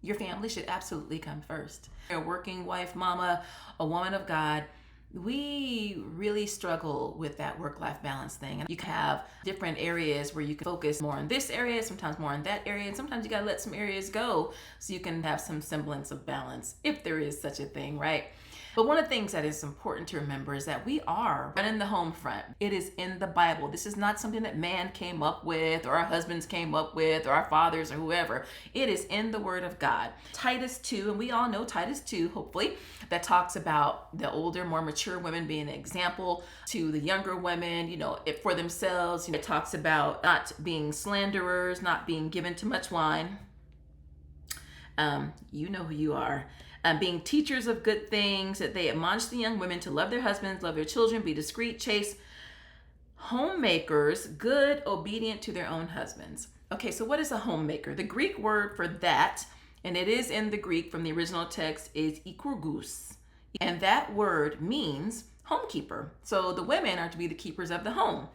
your family should absolutely come first. A working wife, mama, a woman of God, we really struggle with that work-life balance thing. You can have different areas where you can focus more on this area, sometimes more on that area, and sometimes you gotta let some areas go so you can have some semblance of balance, if there is such a thing, right? But one of the things that is important to remember is that we are running the home front. It is in the Bible. This is not something that man came up with, or our husbands came up with, or our fathers, or whoever. It is in the Word of God. Titus 2, and we all know Titus 2, hopefully, that talks about the older, more mature women being an example to the younger women, for themselves. It talks about not being slanderers, not being given too much wine. You know who you are. Being teachers of good things, that they admonish the young women to love their husbands, love their children, be discreet, chaste, homemakers, good, obedient to their own husbands. Okay, so what is a homemaker? The Greek word for that, and it is in the Greek from the original text, is ikurgus. And that word means homekeeper. So the women are to be the keepers of the home.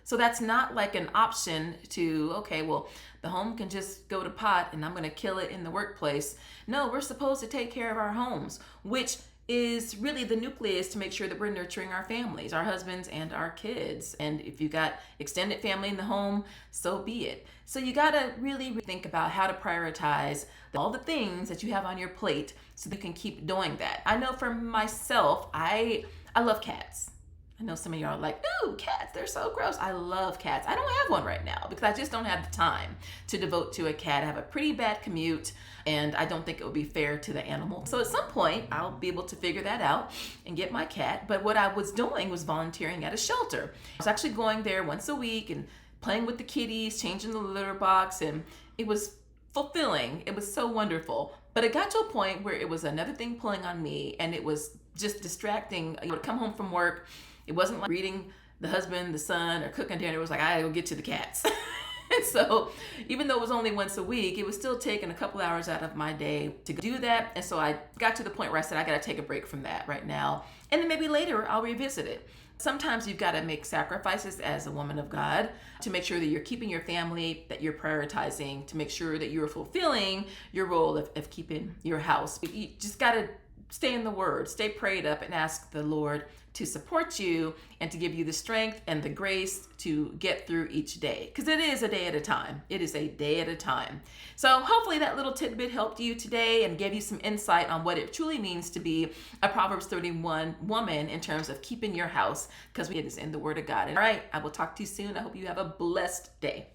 So that's not like an option to, okay, well, the home can just go to pot and I'm going to kill it in the workplace. No, we're supposed to take care of our homes, which is really the nucleus to make sure that we're nurturing our families, our husbands and our kids. And if you got extended family in the home, so be it. So you got to really think about how to prioritize all the things that you have on your plate so that you can keep doing that. I know for myself, I love cats. I know some of y'all are like, ooh, cats, they're so gross. I love cats. I don't have one right now because I just don't have the time to devote to a cat. I have a pretty bad commute and I don't think it would be fair to the animal. So at some point, I'll be able to figure that out and get my cat. But what I was doing was volunteering at a shelter. I was actually going there once a week and playing with the kitties, changing the litter box, and it was fulfilling. It was so wonderful. But it got to a point where it was another thing pulling on me and it was just distracting. I would come home from work. It wasn't like reading the husband, the son, or cooking dinner. It was like, I gotta go get to the cats. And so even though it was only once a week, it was still taking a couple hours out of my day to do that. And so I got to the point where I said, I gotta take a break from that right now. And then maybe later I'll revisit it. Sometimes you've got to make sacrifices as a woman of God to make sure that you're keeping your family, that you're prioritizing, to make sure that you're fulfilling your role of keeping your house. You just got to stay in the Word, stay prayed up, and ask the Lord to support you and to give you the strength and the grace to get through each day. Because it is a day at a time. It is a day at a time. So hopefully that little tidbit helped you today and gave you some insight on what it truly means to be a Proverbs 31 woman in terms of keeping your house, because it is in the Word of God. All right, I will talk to you soon. I hope you have a blessed day.